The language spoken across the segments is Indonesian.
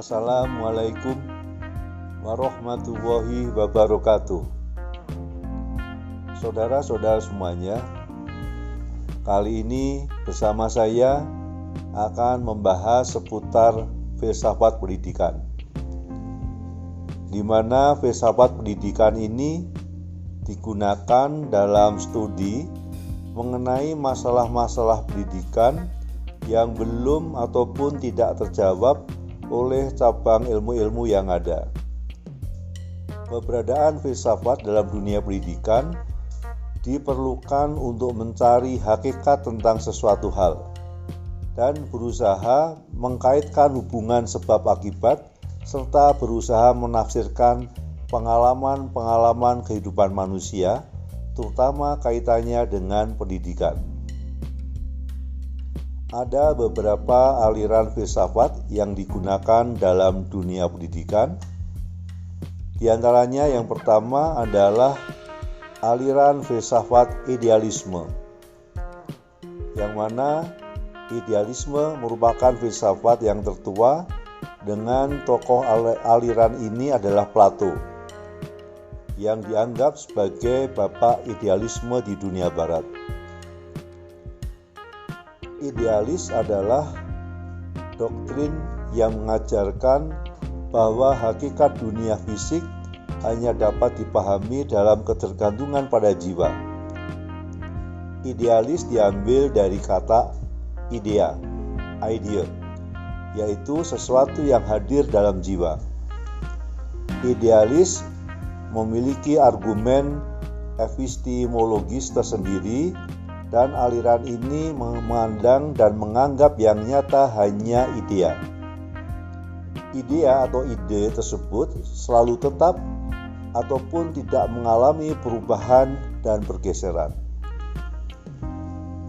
Assalamualaikum warahmatullahi wabarakatuh. Saudara-saudara semuanya, kali ini bersama saya akan membahas seputar filsafat pendidikan, di mana filsafat pendidikan ini digunakan dalam studi mengenai masalah-masalah pendidikan yang belum ataupun tidak terjawab oleh cabang ilmu-ilmu yang ada. Keberadaan filsafat dalam dunia pendidikan diperlukan untuk mencari hakikat tentang sesuatu hal dan berusaha mengkaitkan hubungan sebab akibat serta berusaha menafsirkan pengalaman-pengalaman kehidupan manusia, terutama kaitannya dengan pendidikan. Ada beberapa aliran filsafat yang digunakan dalam dunia pendidikan. Di antaranya yang pertama adalah aliran filsafat idealisme, yang mana idealisme merupakan filsafat yang tertua, dengan tokoh aliran ini adalah Plato, yang dianggap sebagai bapak idealisme di dunia barat. Idealis adalah doktrin yang mengajarkan bahwa hakikat dunia fisik hanya dapat dipahami dalam ketergantungan pada jiwa. Idealis diambil dari kata idea, yaitu sesuatu yang hadir dalam jiwa. Idealis memiliki argumen epistemologis tersendiri, dan aliran ini memandang dan menganggap yang nyata hanya idea. Idea atau ide tersebut selalu tetap ataupun tidak mengalami perubahan dan pergeseran.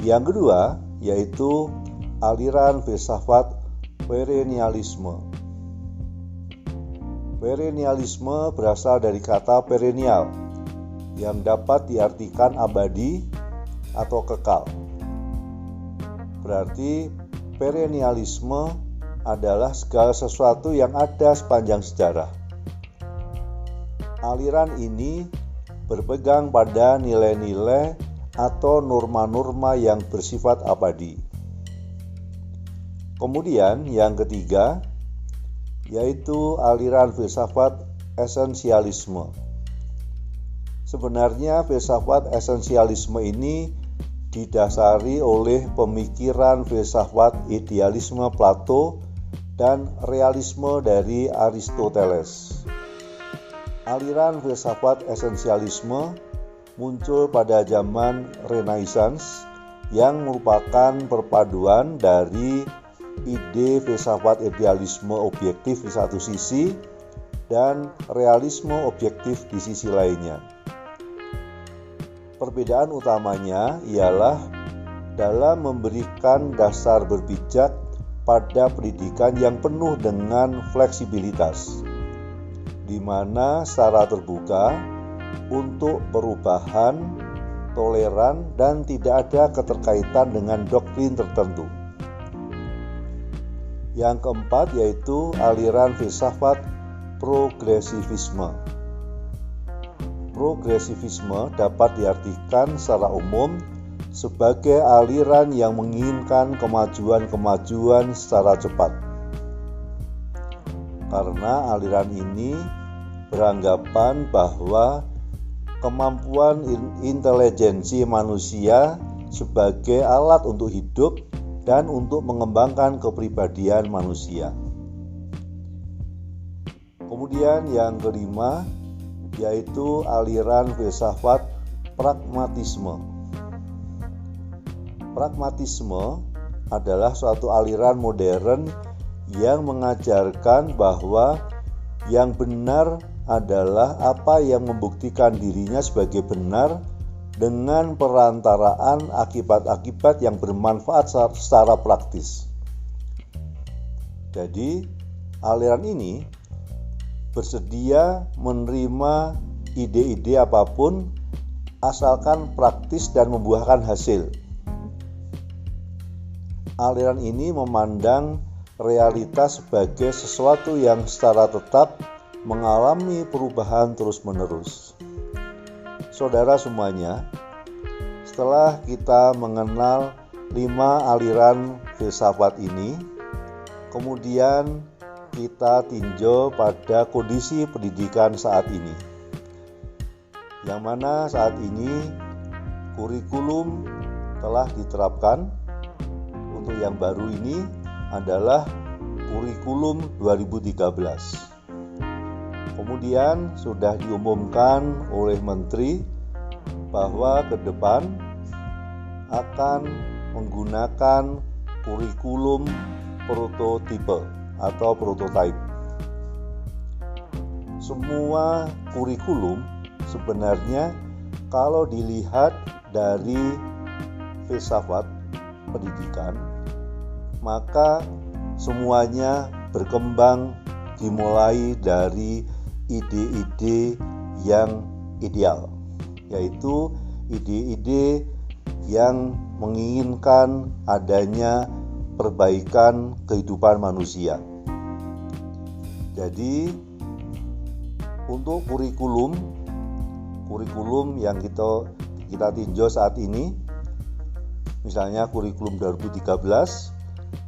Yang kedua yaitu aliran filsafat perennialisme. Perennialisme berasal dari kata perennial, yang dapat diartikan abadi atau kekal. Berarti perennialisme adalah segala sesuatu yang ada sepanjang sejarah. Aliran ini berpegang pada nilai-nilai atau norma-norma yang bersifat abadi. Kemudian yang ketiga yaitu aliran filsafat esensialisme. Sebenarnya filsafat esensialisme ini didasari oleh pemikiran filsafat idealisme Plato dan realisme dari Aristoteles. Aliran filsafat esensialisme muncul pada zaman Renaissance yang merupakan perpaduan dari ide filsafat idealisme objektif di satu sisi dan realisme objektif di sisi lainnya. Perbedaan utamanya ialah dalam memberikan dasar berpijak pada pendidikan yang penuh dengan fleksibilitas, di mana secara terbuka untuk perubahan, toleran, dan tidak ada keterkaitan dengan doktrin tertentu. Yang keempat yaitu aliran filsafat progresivisme. Progresivisme dapat diartikan secara umum sebagai aliran yang menginginkan kemajuan-kemajuan secara cepat. Karena aliran ini beranggapan bahwa kemampuan intelijensi manusia sebagai alat untuk hidup dan untuk mengembangkan kepribadian manusia. Kemudian yang kelima yaitu aliran filsafat pragmatisme. Pragmatisme adalah suatu aliran modern yang mengajarkan bahwa yang benar adalah apa yang membuktikan dirinya sebagai benar dengan perantaraan akibat-akibat yang bermanfaat secara praktis. Jadi, aliran ini bersedia menerima ide-ide apapun asalkan praktis dan membuahkan hasil. Aliran ini memandang realitas sebagai sesuatu yang secara tetap mengalami perubahan terus-menerus. Saudara semuanya, setelah kita mengenal 5 aliran filsafat ini, kemudian kita tinjau pada kondisi pendidikan saat ini, yang mana saat ini kurikulum telah diterapkan. Untuk yang baru ini adalah kurikulum 2013. Kemudian sudah diumumkan oleh Menteri bahwa ke depan akan menggunakan kurikulum prototipe atau prototype. Semua kurikulum sebenarnya kalau dilihat dari filsafat pendidikan, maka semuanya berkembang dimulai dari ide-ide yang ideal, yaitu ide-ide yang menginginkan adanya perbaikan kehidupan manusia. Jadi untuk kurikulum yang kita tinjau saat ini, misalnya kurikulum 2013,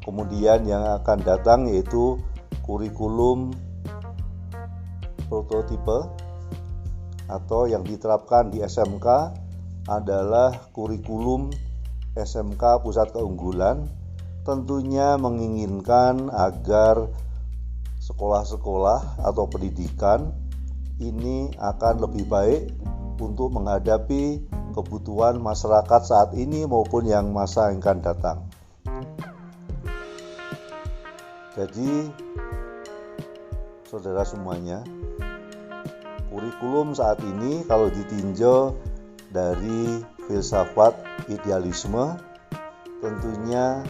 kemudian yang akan datang yaitu kurikulum prototipe atau yang diterapkan di SMK adalah kurikulum SMK Pusat Keunggulan, tentunya menginginkan agar sekolah-sekolah atau pendidikan ini akan lebih baik untuk menghadapi kebutuhan masyarakat saat ini maupun yang masa yang akan datang. Jadi, saudara semuanya, kurikulum saat ini kalau ditinjau dari filsafat idealisme, tentunya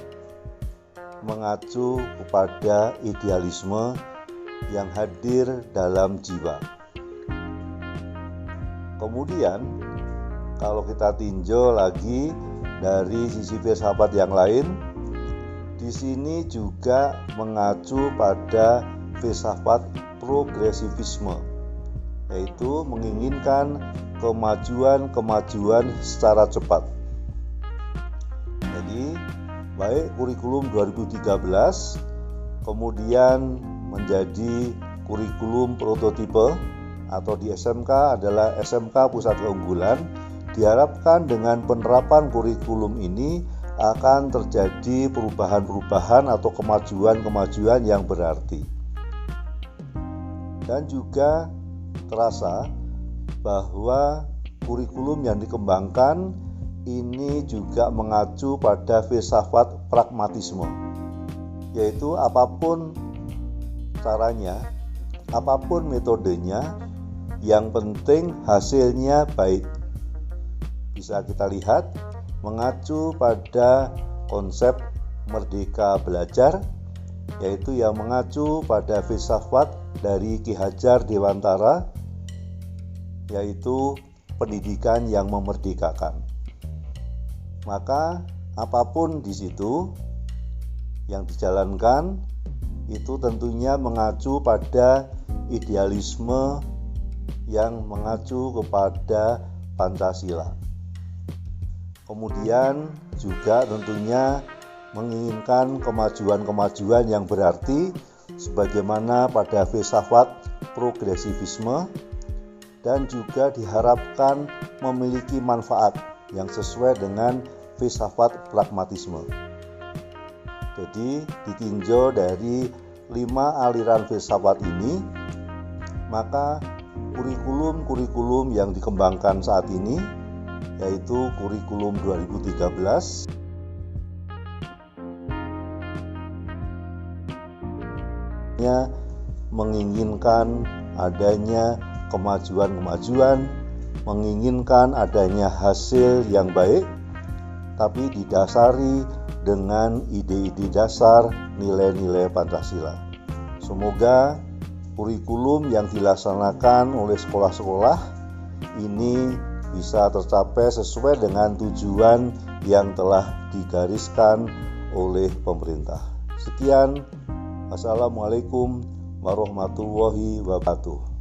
mengacu kepada idealisme yang hadir dalam jiwa. Kemudian, kalau kita tinjau lagi dari sisi filsafat yang lain, di sini juga mengacu pada filsafat progresivisme, yaitu menginginkan kemajuan secara cepat. Jadi, baik kurikulum 2013 kemudian menjadi kurikulum prototipe atau di SMK adalah SMK Pusat Keunggulan, diharapkan dengan penerapan kurikulum ini akan terjadi perubahan-perubahan atau kemajuan yang berarti. Dan juga terasa bahwa kurikulum yang dikembangkan ini juga mengacu pada filsafat pragmatisme, yaitu apapun caranya, apapun metodenya, yang penting hasilnya baik. Bisa kita lihat mengacu pada konsep merdeka belajar, yaitu yang mengacu pada filsafat dari Ki Hajar Dewantara, yaitu pendidikan yang memerdekakan. Maka apapun di situ yang dijalankan itu tentunya mengacu pada idealisme yang mengacu kepada Pancasila. Kemudian juga tentunya menginginkan kemajuan yang berarti sebagaimana pada filsafat progresivisme, dan juga diharapkan memiliki manfaat yang sesuai dengan filsafat pragmatisme. Jadi ditinjau dari 5 aliran filsafat ini, maka kurikulum yang dikembangkan saat ini yaitu kurikulum 2013 menginginkan adanya kemajuan, menginginkan adanya hasil yang baik, tapi didasari dengan ide-ide dasar nilai-nilai Pancasila. Semoga kurikulum yang dilaksanakan oleh sekolah-sekolah ini bisa tercapai sesuai dengan tujuan yang telah digariskan oleh pemerintah. Sekian, Assalamualaikum warahmatullahi wabarakatuh.